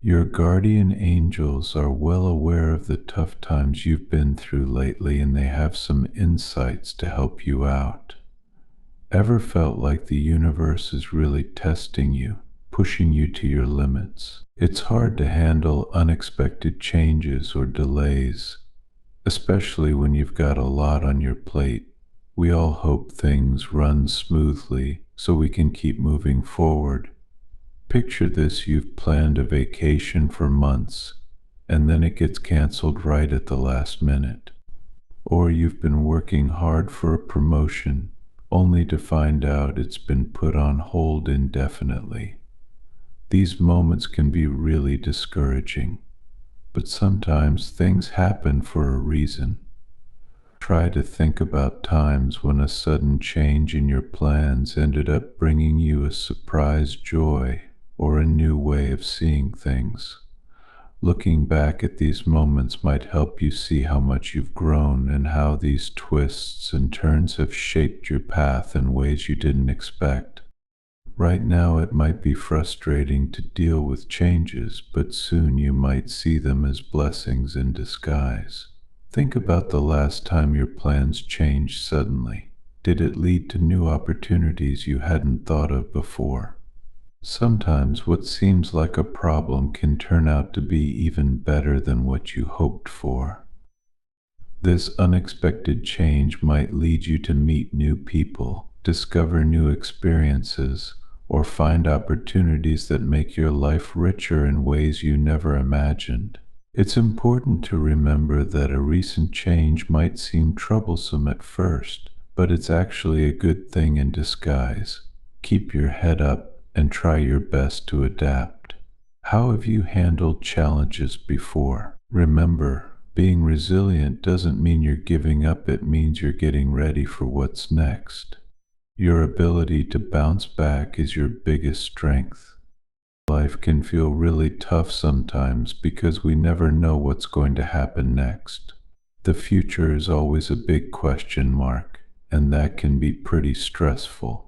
Your guardian angels are well aware of the tough times you've been through lately, and they have some insights to help you out. Ever felt like the universe is really testing you, pushing you to your limits? It's hard to handle unexpected changes or delays, especially when you've got a lot on your plate. We all hope things run smoothly so we can keep moving forward. Picture this: you've planned a vacation for months, and then it gets canceled right at the last minute. Or you've been working hard for a promotion, only to find out it's been put on hold indefinitely. These moments can be really discouraging, but sometimes things happen for a reason. Try to think about times when a sudden change in your plans ended up bringing you a surprise joy or a new way of seeing things. Looking back at these moments might help you see how much you've grown and how these twists and turns have shaped your path in ways you didn't expect. Right now it might be frustrating to deal with changes, but soon you might see them as blessings in disguise. Think about the last time your plans changed suddenly. Did it lead to new opportunities you hadn't thought of before? Sometimes what seems like a problem can turn out to be even better than what you hoped for. This unexpected change might lead you to meet new people, discover new experiences, or find opportunities that make your life richer in ways you never imagined. It's important to remember that a recent change might seem troublesome at first, but it's actually a good thing in disguise. Keep your head up and try your best to adapt. How have you handled challenges before? Remember, being resilient doesn't mean you're giving up, it means you're getting ready for what's next. Your ability to bounce back is your biggest strength. Life can feel really tough sometimes because we never know what's going to happen next. The future is always a big question mark, and that can be pretty stressful.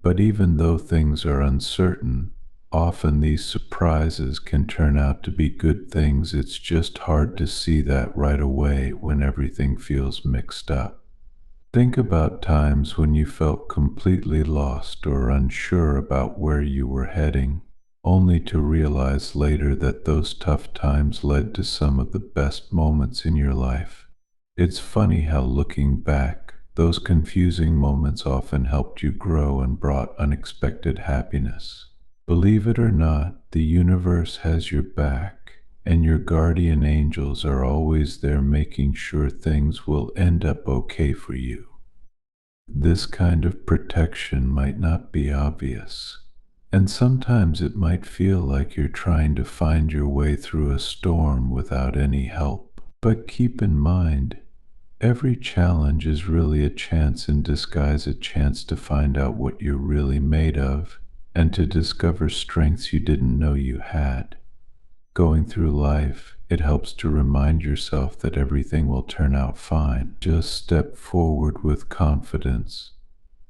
But even though things are uncertain, often these surprises can turn out to be good things. It's just hard to see that right away when everything feels mixed up. Think about times when you felt completely lost or unsure about where you were heading, only to realize later that those tough times led to some of the best moments in your life. It's funny how, looking back, those confusing moments often helped you grow and brought unexpected happiness. Believe it or not, the universe has your back, and your guardian angels are always there making sure things will end up okay for you. This kind of protection might not be obvious, and sometimes it might feel like you're trying to find your way through a storm without any help. But keep in mind, every challenge is really a chance in disguise, a chance to find out what you're really made of and to discover strengths you didn't know you had. Going through life, it helps to remind yourself that everything will turn out fine. Just step forward with confidence.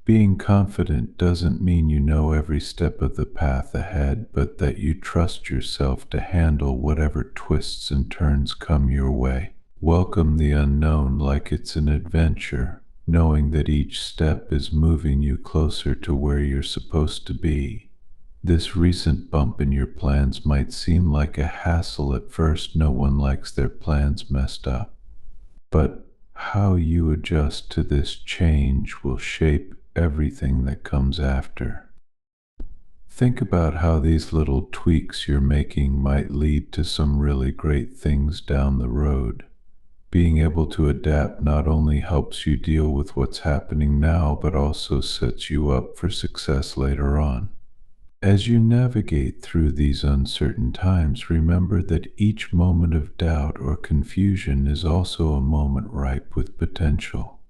Being confident doesn't mean you know every step of the path ahead, but that you trust yourself to handle whatever twists and turns come your way. Welcome the unknown like it's an adventure, knowing that each step is moving you closer to where you're supposed to be. This recent bump in your plans might seem like a hassle at first. No one likes their plans messed up. But how you adjust to this change will shape everything that comes after. Think about how these little tweaks you're making might lead to some really great things down the road. Being able to adapt not only helps you deal with what's happening now, but also sets you up for success later on. As you navigate through these uncertain times, remember that each moment of doubt or confusion is also a moment ripe with potential.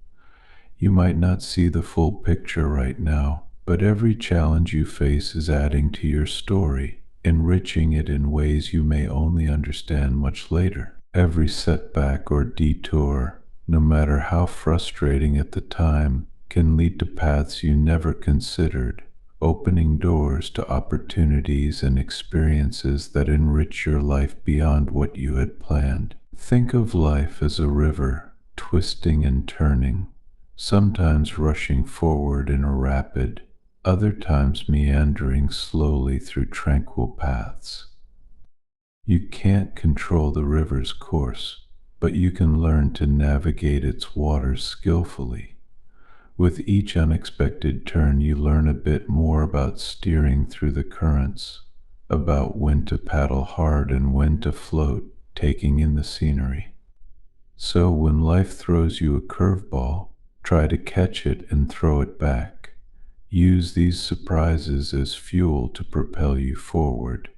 You might not see the full picture right now, but every challenge you face is adding to your story, enriching it in ways you may only understand much later. Every setback or detour, no matter how frustrating at the time, can lead to paths you never considered, opening doors to opportunities and experiences that enrich your life beyond what you had planned. Think of life as a river, twisting and turning, sometimes rushing forward in a rapid, other times meandering slowly through tranquil paths. You can't control the river's course, but you can learn to navigate its waters skillfully. With each unexpected turn, you learn a bit more about steering through the currents, about when to paddle hard and when to float, taking in the scenery. So when life throws you a curveball, try to catch it and throw it back. Use these surprises as fuel to propel you forward.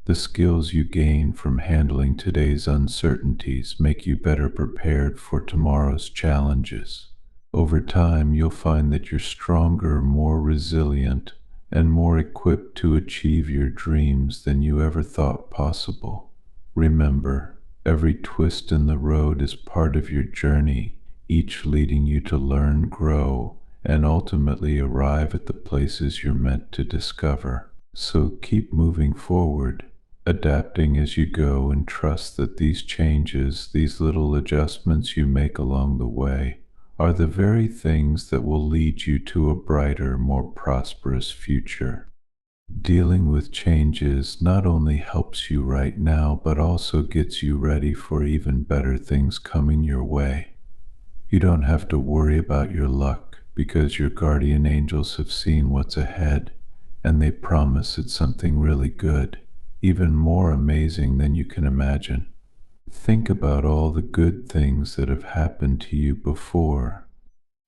The skills you gain from handling today's uncertainties make you better prepared for tomorrow's challenges. Over time, you'll find that you're stronger, more resilient, and more equipped to achieve your dreams than you ever thought possible. Remember, every twist in the road is part of your journey, each leading you to learn, grow, and ultimately arrive at the places you're meant to discover. So keep moving forward, adapting as you go, and trust that these changes, these little adjustments you make along the way, are the very things that will lead you to a brighter, more prosperous future. Dealing with changes not only helps you right now, but also gets you ready for even better things coming your way. You don't have to worry about your luck because your guardian angels have seen what's ahead, and they promise it's something really good, even more amazing than you can imagine. Think about all the good things that have happened to you before,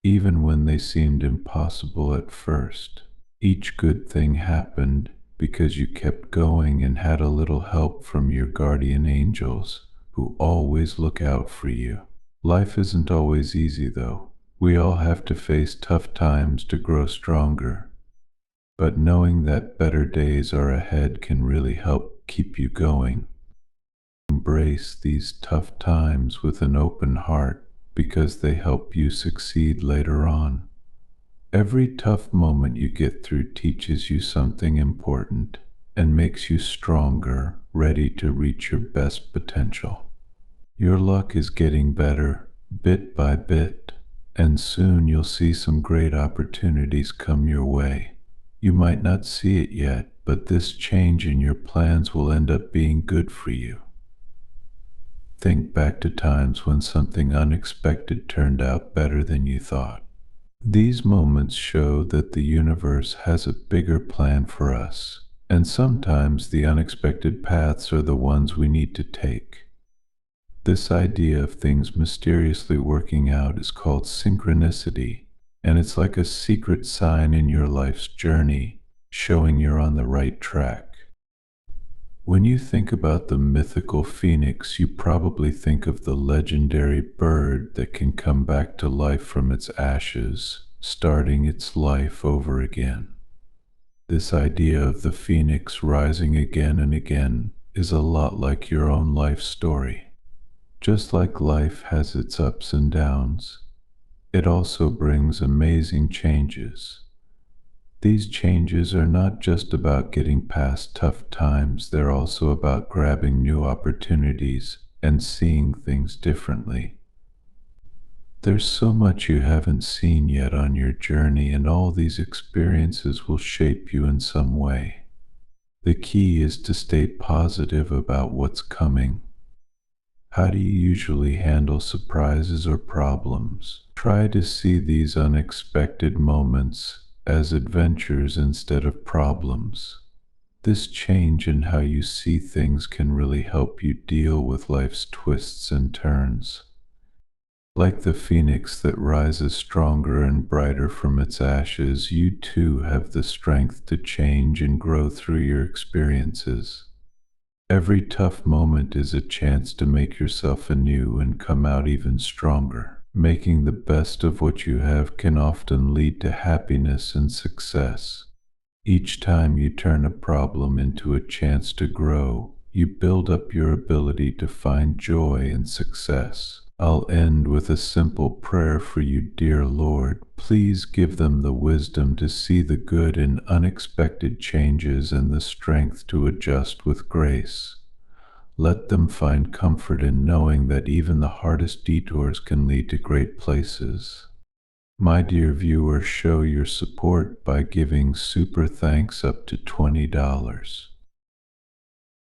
even when they seemed impossible at first. Each good thing happened because you kept going and had a little help from your guardian angels, who always look out for you. Life isn't always easy, though. We all have to face tough times to grow stronger. But knowing that better days are ahead can really help keep you going. Embrace these tough times with an open heart because they help you succeed later on. Every tough moment you get through teaches you something important and makes you stronger, ready to reach your best potential. Your luck is getting better, bit by bit, and soon you'll see some great opportunities come your way. You might not see it yet, but this change in your plans will end up being good for you. Think back to times when something unexpected turned out better than you thought. These moments show that the universe has a bigger plan for us, and sometimes the unexpected paths are the ones we need to take. This idea of things mysteriously working out is called synchronicity, and it's like a secret sign in your life's journey, showing you're on the right track. When you think about the mythical phoenix, you probably think of the legendary bird that can come back to life from its ashes, starting its life over again. This idea of the phoenix rising again and again is a lot like your own life story. Just like life has its ups and downs, it also brings amazing changes. These changes are not just about getting past tough times, they're also about grabbing new opportunities and seeing things differently. There's so much you haven't seen yet on your journey, and all these experiences will shape you in some way. The key is to stay positive about what's coming. How do you usually handle surprises or problems? Try to see these unexpected moments as adventures instead of problems. This change in how you see things can really help you deal with life's twists and turns. Like the phoenix that rises stronger and brighter from its ashes, you too have the strength to change and grow through your experiences. Every tough moment is a chance to make yourself anew and come out even stronger. Making the best of what you have can often lead to happiness and success. Each time you turn a problem into a chance to grow, you build up your ability to find joy and success. I'll end with a simple prayer for you, dear Lord. Please give them the wisdom to see the good in unexpected changes and the strength to adjust with grace. Let them find comfort in knowing that even the hardest detours can lead to great places. My dear viewer, show your support by giving super thanks up to $20.